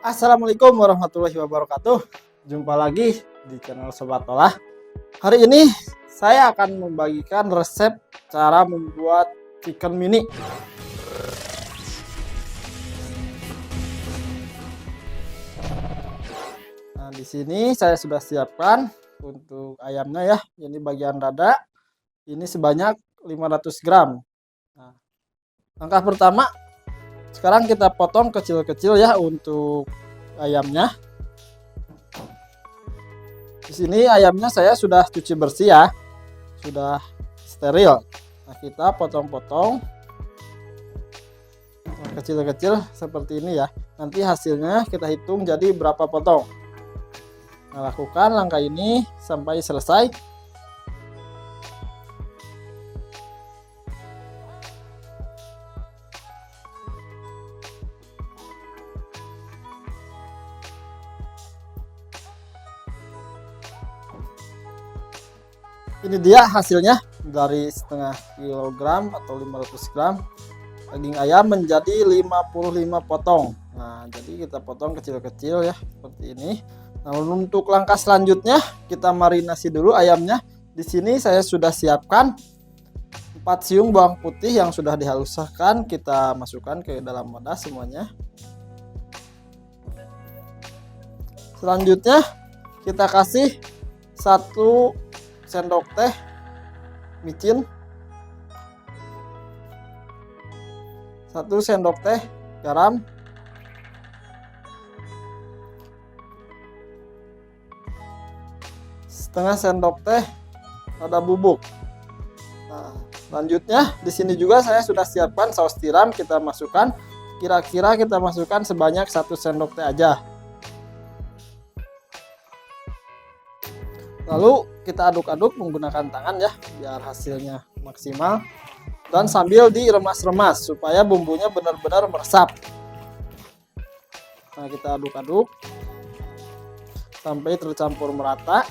Assalamualaikum warahmatullahi wabarakatuh. Jumpa lagi di channel Sobat Olah. Hari ini saya akan membagikan resep cara membuat chicken mini. Nah, di sini saya sudah siapkan untuk ayamnya ya. Ini bagian dada. Ini sebanyak 500 gram. Nah, langkah pertama, sekarang kita potong kecil-kecil ya untuk ayamnya. Di sini ayamnya saya sudah cuci bersih ya, sudah steril. Nah, kita potong-potong kecil-kecil seperti ini ya. Nanti hasilnya kita hitung jadi berapa potong. Nah, lakukan langkah ini sampai selesai. Ini dia hasilnya dari setengah kilogram atau 500 gram daging ayam menjadi 55 potong. Nah, jadi kita potong kecil-kecil ya seperti ini. Nah, untuk langkah selanjutnya kita marinasi dulu ayamnya. Di sini saya sudah siapkan 4 siung bawang putih yang sudah dihaluskan, kita masukkan ke dalam wadah semuanya. Selanjutnya kita kasih 1 sendok teh micin, 1 sendok teh garam, 1/2 sendok teh lada bubuk. Nah, selanjutnya di sini juga saya sudah siapkan saus tiram, kita masukkan, kira-kira kita masukkan sebanyak 1 sendok teh aja. Lalu kita aduk-aduk menggunakan tangan ya, biar hasilnya maksimal. Dan sambil diremas-remas supaya bumbunya benar-benar meresap. Nah, kita aduk-aduk sampai tercampur merata.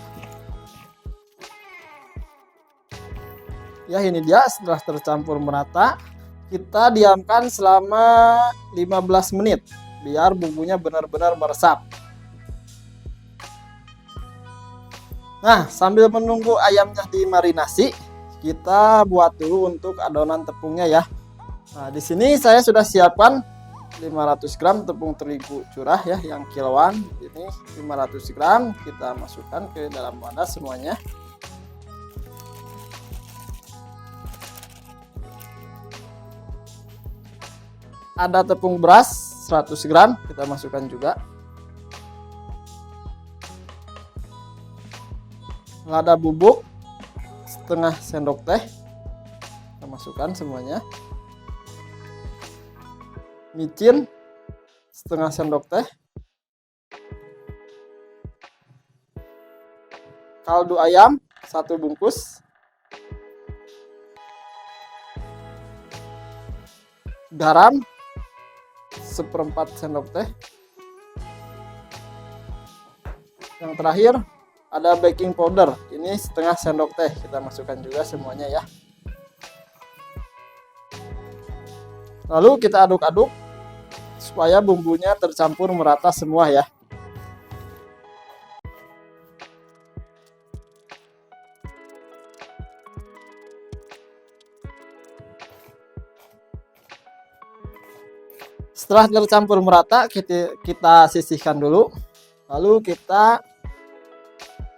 Ya, ini dia setelah tercampur merata. Kita diamkan selama 15 menit biar bumbunya benar-benar meresap. Nah, sambil menunggu ayamnya dimarinasi, kita buat dulu untuk adonan tepungnya ya. Nah, di sini saya sudah siapkan 500 gram tepung terigu curah ya, yang kiloan. Ini 500 gram kita masukkan ke dalam wadah semuanya. Ada tepung beras 100 gram kita masukkan juga. Lada bubuk 1/2 sendok teh kita masukkan semuanya. Micin 1/2 sendok teh. Kaldu ayam 1 bungkus. Garam 1/4 sendok teh. Yang terakhir ada baking powder, ini 1/2 sendok teh kita masukkan juga semuanya ya. Lalu kita aduk-aduk supaya bumbunya tercampur merata semua ya. Setelah tercampur merata, kita sisihkan dulu. Lalu kita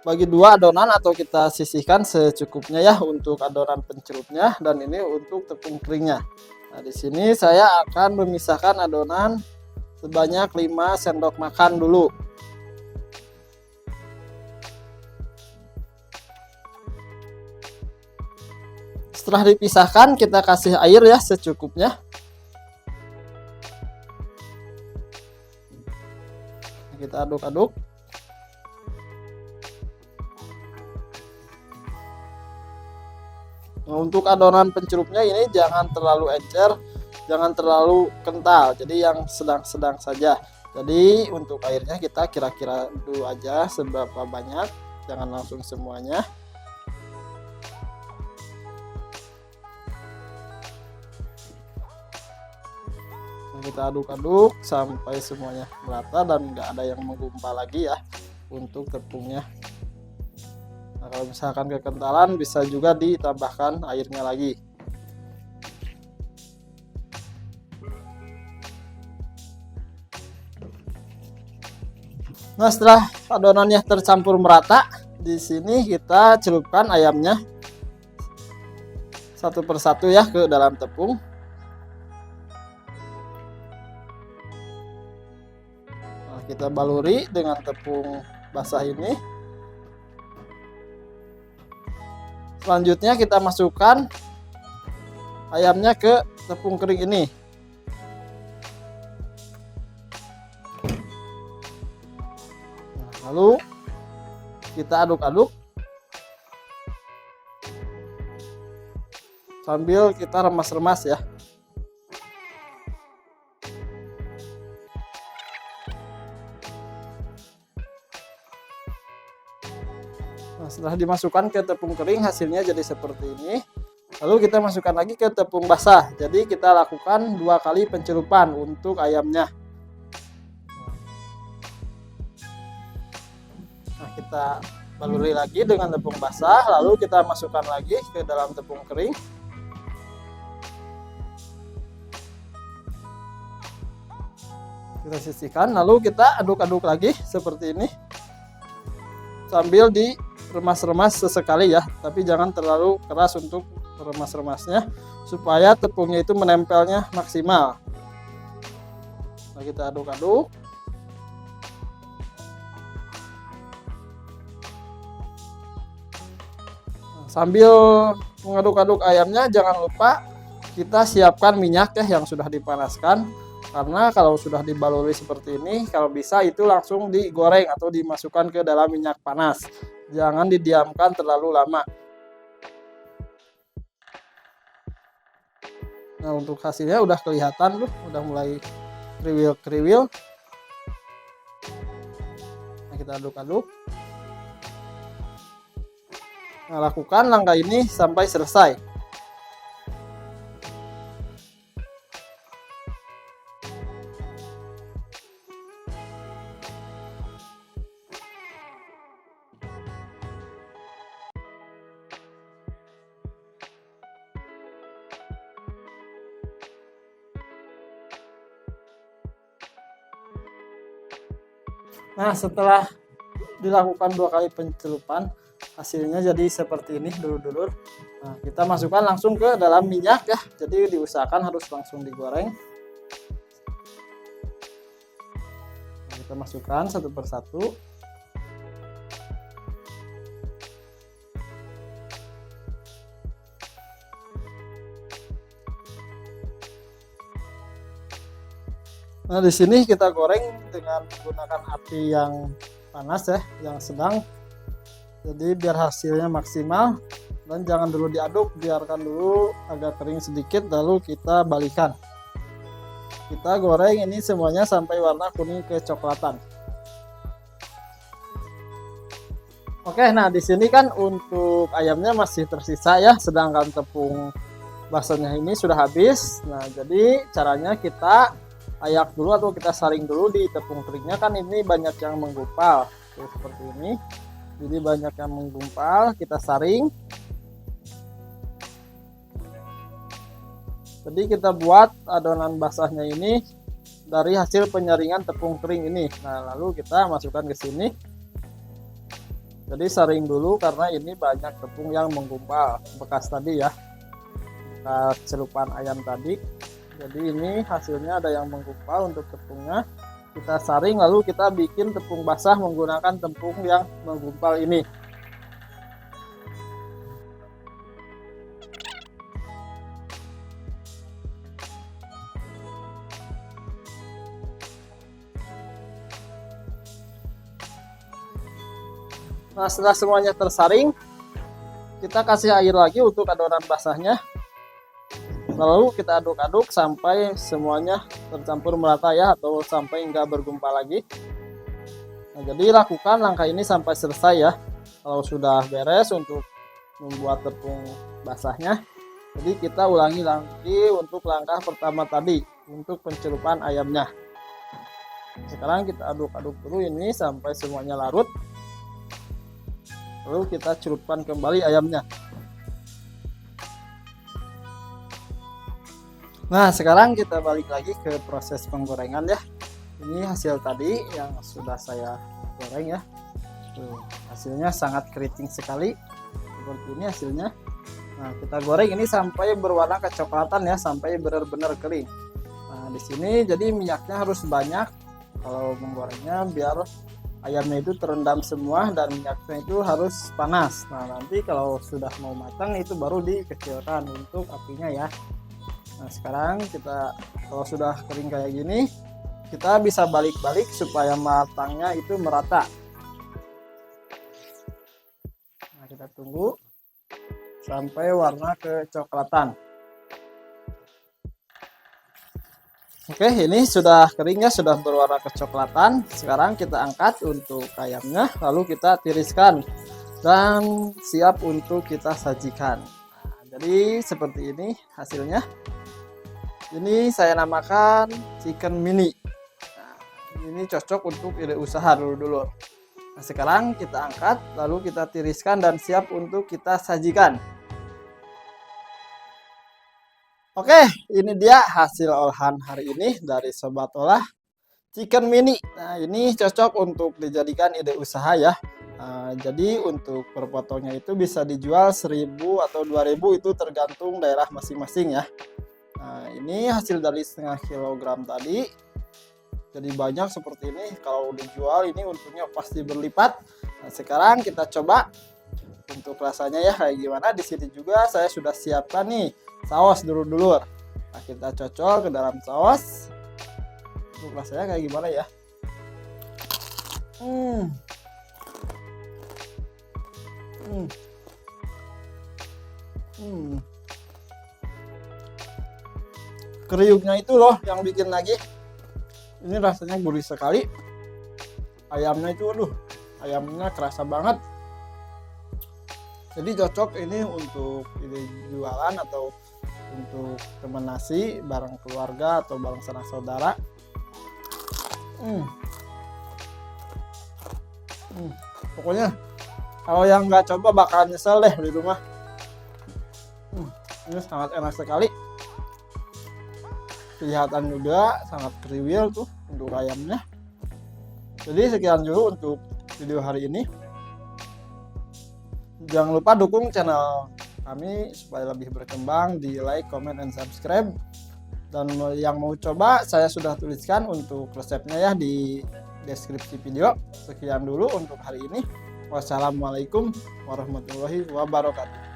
bagi 2 adonan atau kita sisihkan secukupnya ya untuk adonan pencelupnya, dan ini untuk tepung keringnya. Nah, di sini saya akan memisahkan adonan sebanyak 5 sendok makan dulu. Setelah dipisahkan, kita kasih air ya secukupnya. Kita aduk-aduk. Nah, untuk adonan pencerupnya ini jangan terlalu encer, jangan terlalu kental, jadi yang sedang-sedang saja. Jadi untuk airnya kita kira-kira dulu aja seberapa banyak, jangan langsung semuanya. Kita aduk-aduk sampai semuanya merata dan nggak ada yang menggumpal lagi ya untuk tepungnya. Nah, kalau misalkan kekentalan bisa juga ditambahkan airnya lagi. Nah, setelah adonannya tercampur merata, di sini kita celupkan ayamnya satu persatu ya ke dalam tepung. Nah, kita baluri dengan tepung basah ini. Selanjutnya kita masukkan ayamnya ke tepung kering ini. Lalu kita aduk-aduk sambil kita remas-remas ya. Nah, setelah dimasukkan ke tepung kering hasilnya jadi seperti ini. Lalu kita masukkan lagi ke tepung basah. Jadi kita lakukan 2 kali pencelupan untuk ayamnya. Kita baluri lagi dengan tepung basah, lalu kita masukkan lagi ke dalam tepung kering. Kita sisihkan, lalu kita aduk-aduk lagi seperti ini sambil diremas-remas sesekali ya, tapi jangan terlalu keras untuk remas-remasnya supaya tepungnya itu menempelnya maksimal. Nah, kita aduk-aduk. Sambil mengaduk-aduk ayamnya, jangan lupa kita siapkan minyak ya yang sudah dipanaskan. Karena kalau sudah dibaluri seperti ini, kalau bisa itu langsung digoreng atau dimasukkan ke dalam minyak panas. Jangan didiamkan terlalu lama. Nah, untuk hasilnya udah kelihatan tuh, udah mulai kriwil-kriwil. Nah, kita aduk-aduk. Nah, lakukan langkah ini sampai selesai. Nah, setelah dilakukan 2 kali pencelupan, hasilnya jadi seperti ini dulur-dulur. Nah, kita masukkan langsung ke dalam minyak ya, jadi diusahakan harus langsung digoreng. Nah, kita masukkan satu persatu. Nah, di sini kita goreng dengan menggunakan api yang panas ya, yang sedang. Jadi biar hasilnya maksimal, dan jangan dulu diaduk, biarkan dulu agak kering sedikit lalu kita balikan. Kita goreng ini semuanya sampai warna kuning kecoklatan. Oke, nah di sini kan untuk ayamnya masih tersisa ya, sedangkan tepung basahnya ini sudah habis. Nah, jadi caranya kita ayak dulu atau kita saring dulu di tepung keringnya, kan ini banyak yang menggumpal. Tuh, seperti ini. Jadi banyak yang menggumpal, kita saring. Jadi kita buat adonan basahnya ini dari hasil penyaringan tepung kering ini. Nah, lalu kita masukkan ke sini. Jadi saring dulu karena ini banyak tepung yang menggumpal bekas tadi ya, bekas celupan ayam tadi. Jadi ini hasilnya ada yang menggumpal untuk tepungnya. Kita saring lalu kita bikin tepung basah menggunakan tepung yang menggumpal ini. Nah, setelah semuanya tersaring, kita kasih air lagi untuk adonan basahnya. Lalu kita aduk-aduk sampai semuanya tercampur merata ya, atau sampai enggak bergumpal lagi. Nah, jadi lakukan langkah ini sampai selesai ya. Kalau sudah beres untuk membuat tepung basahnya, jadi kita ulangi lagi untuk langkah pertama tadi untuk pencelupan ayamnya. Sekarang kita aduk-aduk dulu ini sampai semuanya larut, lalu kita celupkan kembali ayamnya. Nah, sekarang kita balik lagi ke proses penggorengan ya. Ini hasil tadi yang sudah saya goreng ya. Tuh, hasilnya sangat keriting sekali, seperti ini hasilnya. Nah, kita goreng ini sampai berwarna kecoklatan ya, sampai benar-benar kering. Nah, di sini jadi minyaknya harus banyak kalau menggorengnya, biar ayamnya itu terendam semua dan minyaknya itu harus panas. Nah, nanti kalau sudah mau matang itu baru dikecilkan untuk apinya ya. Nah, sekarang kita kalau sudah kering kayak gini, kita bisa balik-balik supaya matangnya itu merata. Nah, kita tunggu sampai warna kecoklatan. Oke, ini sudah kering ya, sudah berwarna kecoklatan. Sekarang kita angkat untuk ayamnya, lalu kita tiriskan dan siap untuk kita sajikan. Nah, jadi seperti ini hasilnya. Ini saya namakan chicken mini. Nah, ini cocok untuk ide usaha dulu. Nah, sekarang kita angkat, lalu kita tiriskan dan siap untuk kita sajikan. Oke, ini dia hasil olahan hari ini dari Sobat Olah chicken mini. Nah, ini cocok untuk dijadikan ide usaha ya. Nah, jadi untuk per potongnya itu bisa dijual 1.000 atau 2.000, itu tergantung daerah masing-masing ya. Nah, ini hasil dari setengah kilogram tadi. Jadi banyak seperti ini. Kalau dijual ini untungnya pasti berlipat. Nah, sekarang kita coba untuk rasanya ya kayak gimana. Di sini juga saya sudah siapkan nih saus dulur-dulur. Nah, kita cocol ke dalam saus. Untuk rasanya kayak gimana ya? Kriuknya itu loh yang bikin lagi. Ini rasanya gurih sekali. Ayamnya itu ayamnya kerasa banget. Jadi cocok ini untuk ide jualan atau untuk teman nasi bareng keluarga atau bareng sanak saudara. Pokoknya kalau yang nggak coba bakal nyesel deh di rumah. Ini sangat enak sekali. Kelihatan juga sangat kriwil tuh untuk ayamnya. Jadi sekian dulu untuk video hari ini. Jangan lupa dukung channel kami supaya lebih berkembang, di like, comment, and subscribe. Dan yang mau coba saya sudah tuliskan untuk resepnya ya di deskripsi video. Sekian dulu untuk hari ini. Wassalamualaikum warahmatullahi wabarakatuh.